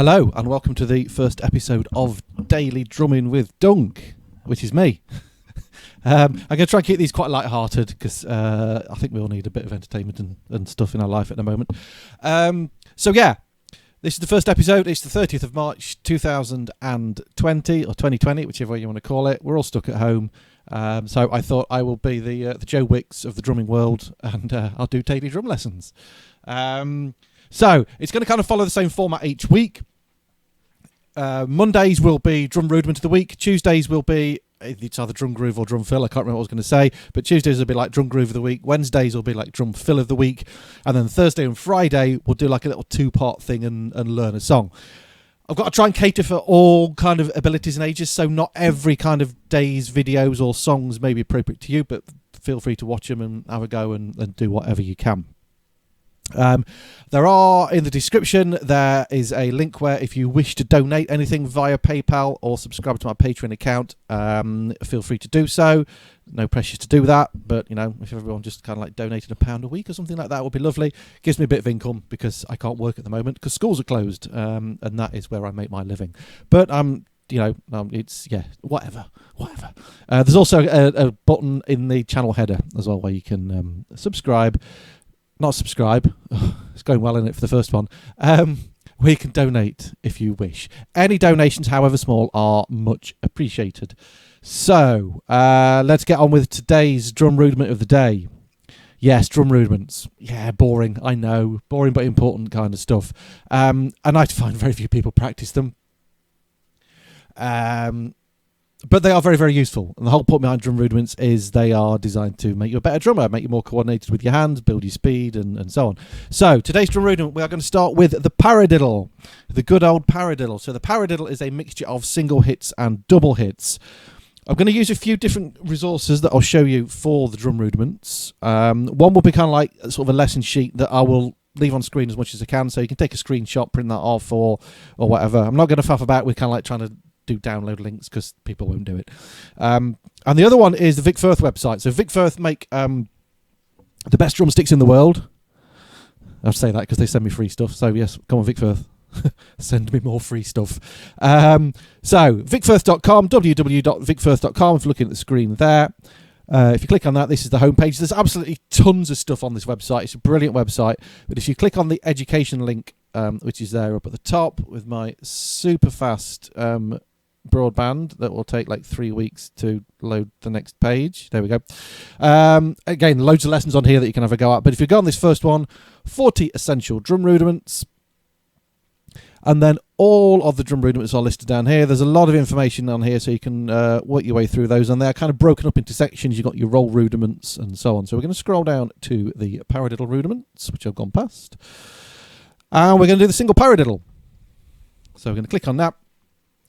Hello and welcome to the first episode of Daily Drumming with Dunc, which is me. I'm going to try and keep these quite light-hearted because I think we all need a bit of entertainment and stuff in our life at the moment. This is the first episode. It's the 30th of March 2020 or 2020, whichever way you want to call it. We're all stuck at home. So I thought I will be the Joe Wicks of the drumming world and I'll do daily drum lessons. So it's going to kind of follow the same format each week. Mondays will be Drum Rudiment of the Week. Tuesdays will be, it's either Drum Groove or Drum Fill. I can't remember what I was going to say. But Tuesdays will be like Drum Groove of the Week. Wednesdays will be like Drum Fill of the Week. And then Thursday and Friday we'll do like a little two-part thing and learn a song. I've got to try and cater for all kind of abilities and ages. So not every kind of day's videos or songs may be appropriate to you. But feel free to watch them and have a go and do whatever you can. There are, in the description, there is a link where if you wish to donate anything via PayPal or subscribe to my Patreon account, feel free to do so. No pressure to do that, but, you know, if everyone just kind of like donated £1 a week or something like that would be lovely. Gives me a bit of income because I can't work at the moment because schools are closed, and that is where I make my living. But, it's, whatever. There's also a button in the channel header as well where you can subscribe. Not subscribe. It's going well in it for the first one. Where you can donate if you wish. Any donations, however small, are much appreciated. So, let's get on with today's drum rudiment of the day. Yes, drum rudiments. Yeah, boring. I know. Boring but important kind of stuff. And I find very few people practice them. But they are very, very useful. And the whole point behind drum rudiments is they are designed to make you a better drummer, make you more coordinated with your hands, build your speed, and so on. So today's drum rudiment, we are going to start with the Paradiddle, the good old Paradiddle. So the Paradiddle is a mixture of single hits and double hits. I'm going to use a few different resources that I'll show you for the drum rudiments. One will be kind of like sort of a lesson sheet that I will leave on screen as much as I can, so you can take a screenshot, print that off, or whatever. I'm not going to faff about with kind of like trying to do download links because people won't do it. And the other one is the Vic Firth website. So Vic Firth make the best drumsticks in the world. I'll say that because they send me free stuff. So yes, come on Vic Firth. Send me more free stuff. So vicfirth.com, www.vicfirth.com if you're looking at the screen there. If you click on that, this is the homepage. There's absolutely tons of stuff on this website. It's a brilliant website. But if you click on the education link, which is there up at the top with my super fast broadband that will take like 3 weeks to load the next page. There we go. Again, loads of lessons on here that you can have a go at. But if you go on this first one, 40 essential drum rudiments. And then all of the drum rudiments are listed down here. There's a lot of information on here, so you can work your way through those. And they're kind of broken up into sections. You've got your roll rudiments and so on. So we're going to scroll down to the Paradiddle rudiments, which I've gone past. And we're going to do the single Paradiddle. So we're going to click on that.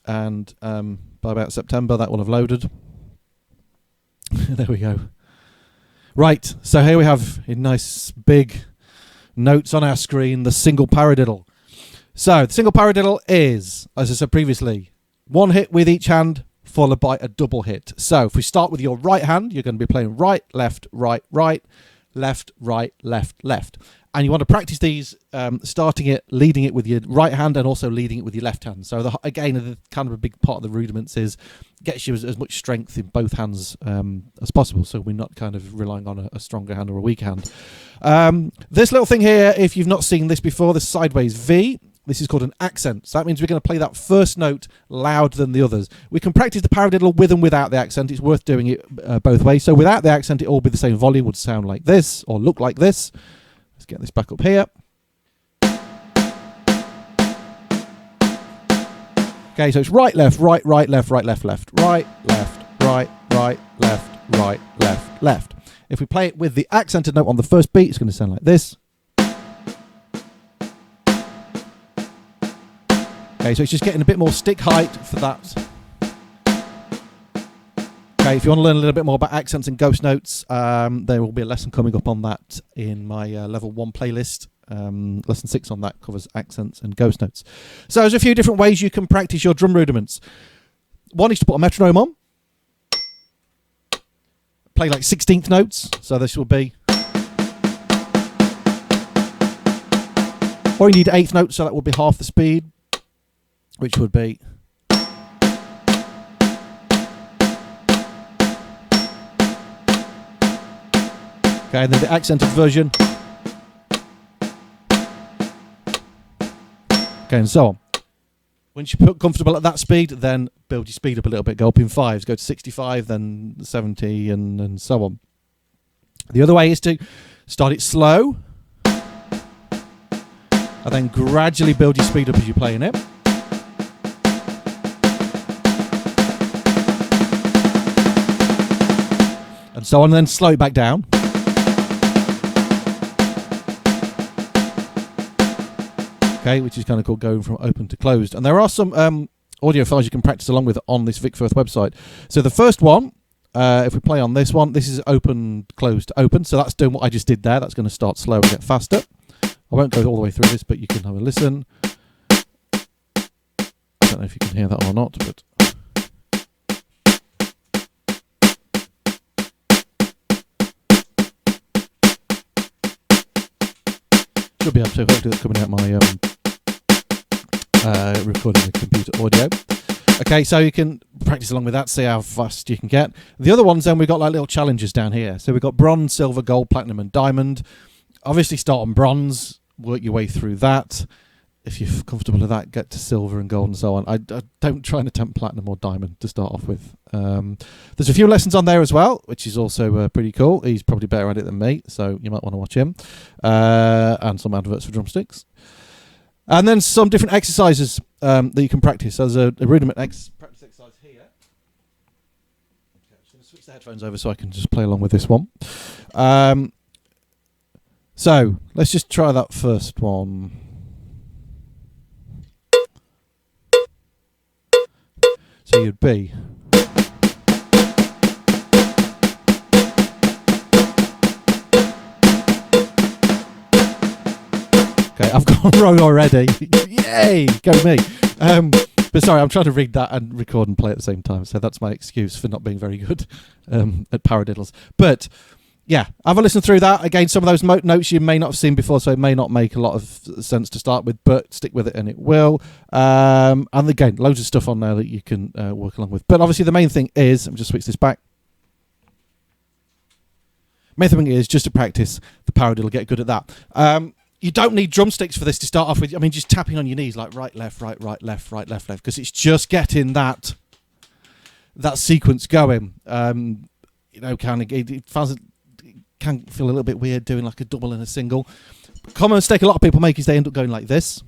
And by about September, that will have loaded. There we go. Right, so here we have in nice big notes on our screen, the single Paradiddle. So the single Paradiddle is, as I said previously, one hit with each hand followed by a double hit. So if we start with your right hand, you're going to be playing right, left, right, right, left, right, left, left. And you want to practice these, leading it with your right hand and also leading it with your left hand. So again, the kind of a big part of the rudiments is gets you as much strength in both hands as possible. So we're not kind of relying on a stronger hand or a weak hand. This little thing here, if you've not seen this before, this sideways V. This is called an accent. So that means we're going to play that first note louder than the others. We can practice the Paradiddle with and without the accent. It's worth doing it both ways. So without the accent, it all be the same volume, would sound like this or look like this. Let's get this back up here. Okay, so it's right, left, right, right, left, right, left, left, right, left, right, right, left, right, left, left. If we play it with the accented note on the first beat, it's going to sound like this. Okay, so it's just getting a bit more stick height for that. Okay, if you want to learn a little bit more about accents and ghost notes, there will be a lesson coming up on that in my level 1 playlist. Lesson 6 on that covers accents and ghost notes. So there's a few different ways you can practice your drum rudiments. One is to put a metronome on. Play like 16th notes. So this will be... Or you need 8th notes, so that will be half the speed. which would be okay, and then the accented version. Okay, and so on. Once you put comfortable at that speed, then build your speed up a little bit. Go up in fives, go to 65, then 70, and so on. The other way is to start it slow, and then gradually build your speed up as you're playing it. And so on, and then slow it back down. Okay, which is kind of called going from open to closed. And there are some audio files you can practice along with on this VicFirth website. So the first one, if we play on this one, this is open, closed, open. So that's doing what I just did there. That's going to start slow and get faster. I won't go all the way through this, but you can have a listen. I don't know if you can hear that or not, but... should be able to, hopefully that's coming out my recording the computer audio. Okay, so you can practice along with that, see how fast you can get. The other ones, then, we've got like little challenges down here. So we've got bronze, silver, gold, platinum, and diamond. Obviously start on bronze, work your way through that. If you're comfortable with that, get to silver and gold and so on. I don't try and attempt platinum or diamond to start off with. There's a few lessons on there as well, which is also pretty cool. He's probably better at it than me, so you might want to watch him. And some adverts for drumsticks. And then some different exercises that you can practice. There's a Rudiment practice exercise here. Okay, I'm just going to switch the headphones over so I can just play along with this one. So let's just try that first one. So you'd be... Okay, I've gone wrong already. Yay! Go me. But sorry, I'm trying to read that and record and play at the same time, so that's my excuse for not being very good at paradiddles. But yeah, have a listen through that. Again, some of those notes you may not have seen before, so it may not make a lot of sense to start with, but stick with it and it will. And again, loads of stuff on there that you can work along with. But obviously the main thing is, let me just switch this back. Main thing is just to practice the paradiddle, get good at that. You don't need drumsticks for this to start off with. I mean, just tapping on your knees, like right, left, right, right, left, right, left, left, because it's just getting that sequence going. You know, kind of it can feel a little bit weird doing like a double and a single. Common mistake a lot of people make is they end up going like this.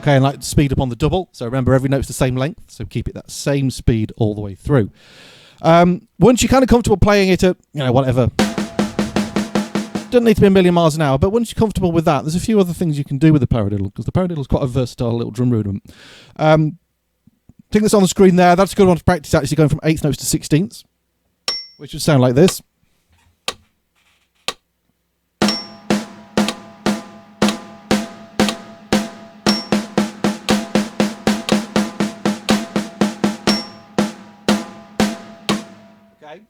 Okay, and like speed up on the double. So remember, every note's the same length, so keep it that same speed all the way through. Once you're kind of comfortable playing it at, you know, whatever. Doesn't need to be a million miles an hour, but once you're comfortable with that, there's a few other things you can do with the paradiddle, because the paradiddle is quite a versatile little drum rudiment. Thing that's on the screen there, that's a good one to practice, actually going from 8th notes to 16ths, which would sound like this.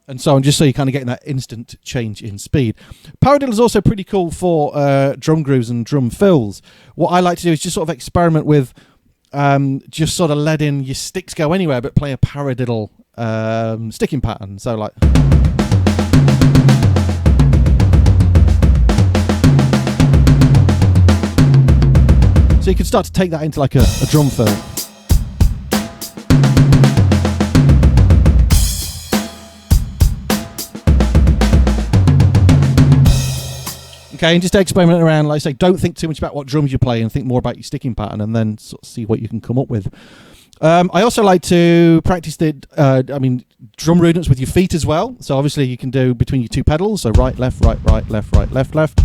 And so on, just so you're kind of getting that instant change in speed. Paradiddle is also pretty cool for drum grooves and drum fills. What I like to do is just sort of experiment with just sort of letting your sticks go anywhere, but play a paradiddle sticking pattern. So like... So you can start to take that into like a drum fill. Okay, and just experiment around, like I say, don't think too much about what drums you play and think more about your sticking pattern, and then sort of see what you can come up with. I also like to practice drum rudiments with your feet as well. So obviously you can do between your two pedals, so right, left, right, right, left, right, left, left.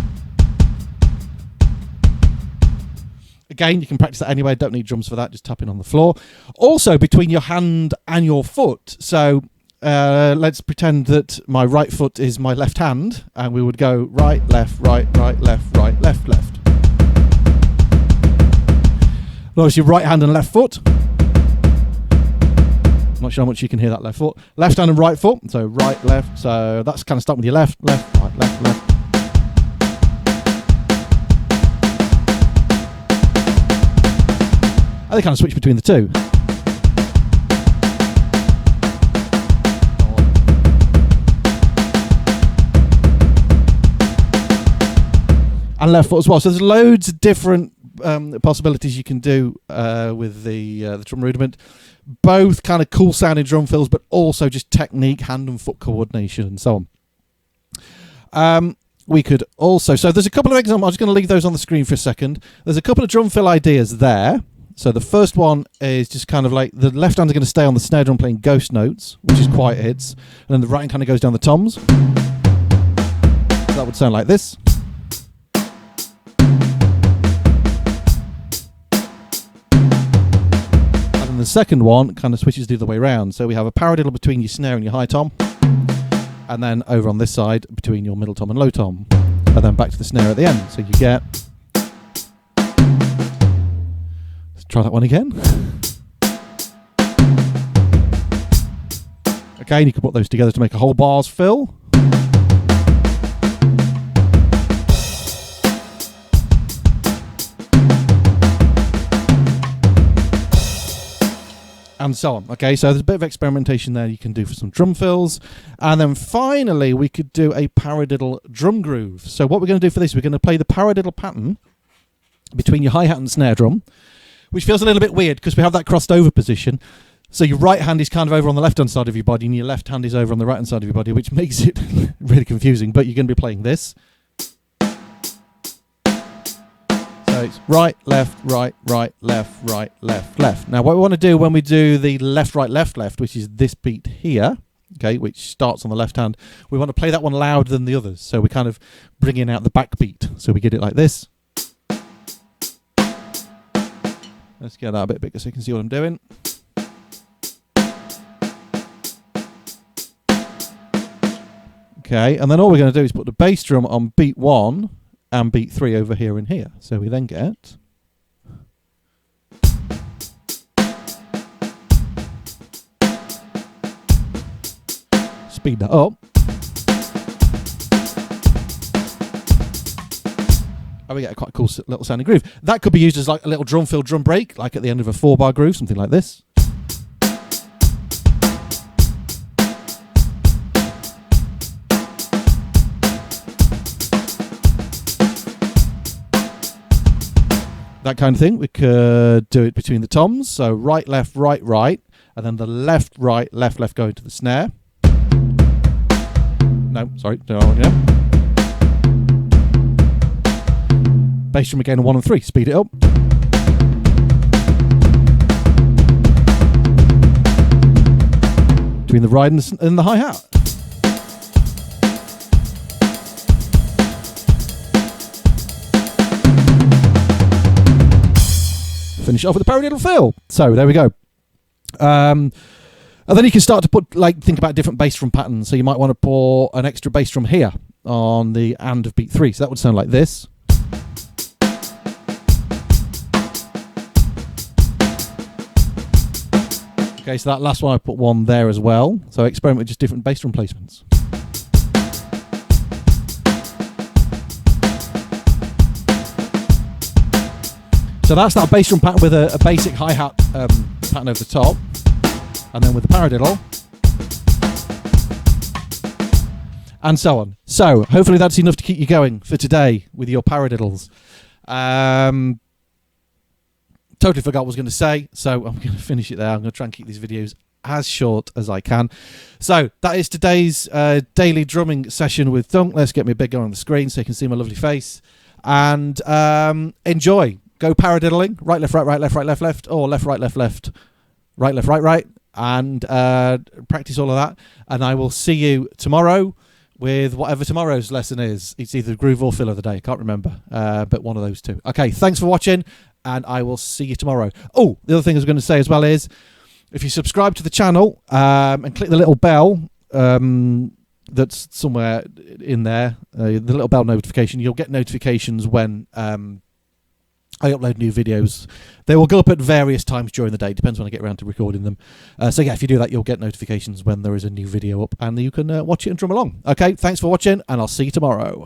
Again, you can practice that anyway, don't need drums for that, just tapping on the floor. Also between your hand and your foot, so... let's pretend that my right foot is my left hand, and we would go right, left, right, right, left, right, left, left. Notice your right hand and left foot. Not sure how much you can hear that left foot. Left hand and right foot, so right, left. So that's kind of starting with your left, left, right, left, left. And they kind of switch between the two. And left foot as well. So there's loads of different possibilities you can do with the drum rudiment. Both kind of cool sounding drum fills, but also just technique, hand and foot coordination, and so on. We could also, so there's a couple of examples. I'm just going to leave those on the screen for a second. There's a couple of drum fill ideas there. So the first one is just kind of like the left hand is going to stay on the snare drum playing ghost notes, which is quiet hits, and then the right hand kind of goes down the toms. So that would sound like this. The second one kind of switches the other way around. So we have a paradiddle between your snare and your high tom, and then over on this side between your middle tom and low tom, and then back to the snare at the end. So you get... Let's try that one again. Okay, and you can put those together to make a whole bars fill. And so on. Okay, so there's a bit of experimentation there you can do for some drum fills. And then finally, we could do a paradiddle drum groove. So what we're going to do for this, we're going to play the paradiddle pattern between your hi-hat and snare drum, which feels a little bit weird because we have that crossed over position. So your right hand is kind of over on the left-hand side of your body and your left hand is over on the right-hand side of your body, which makes it really confusing. But you're going to be playing this. So it's right, left, right, right, left, right, left, left. Now what we want to do when we do the left, right, left, left, which is this beat here, okay, which starts on the left hand, we want to play that one louder than the others. So we kind of bring in out the back beat. So we get it like this. Let's get that a bit bigger so you can see what I'm doing. Okay, and then all we're going to do is put the bass drum on beat 1 and beat 3 over here and here. So we then get... Speed that up. And we get a quite cool little sounding groove. That could be used as like a little drum fill, drum break, like at the end of a 4-bar groove, something like this. That kind of thing. We could do it between the toms. So right, left, right, right. And then the left, right, left, left going to the snare. No, sorry. Bass drum again on 1 and 3. Speed it up. Between the ride and the hi-hat. Finish off with the paradiddle fill. So there we go. And then you can start to think about different bass drum patterns. So you might want to pour an extra bass drum here on the and of beat 3. So that would sound like this. Okay, so that last one I put one there as well. So experiment with just different bass drum placements. So that's that bass drum pattern with a basic hi-hat pattern over the top. And then with the paradiddle. And so on. So hopefully that's enough to keep you going for today with your paradiddles. Totally forgot what I was going to say, so I'm going to finish it there. I'm going to try and keep these videos as short as I can. So that is today's daily drumming session with Dunc. Let's get me a big go on the screen so you can see my lovely face. And enjoy. Go paradiddling. Right, left, right, right, left, right, left, left. Or left, right, left, left. Right, left, right, right. And practice all of that. And I will see you tomorrow with whatever tomorrow's lesson is. It's either groove or fill of the day. I can't remember. But one of those two. Okay, thanks for watching. And I will see you tomorrow. Oh, the other thing I was going to say as well is, if you subscribe to the channel and click the little bell that's somewhere in there, the little bell notification, you'll get notifications when I upload new videos. They will go up at various times during the day. Depends when I get around to recording them. So yeah, if you do that, you'll get notifications when there is a new video up, and you can watch it and drum along. Okay, thanks for watching, and I'll see you tomorrow.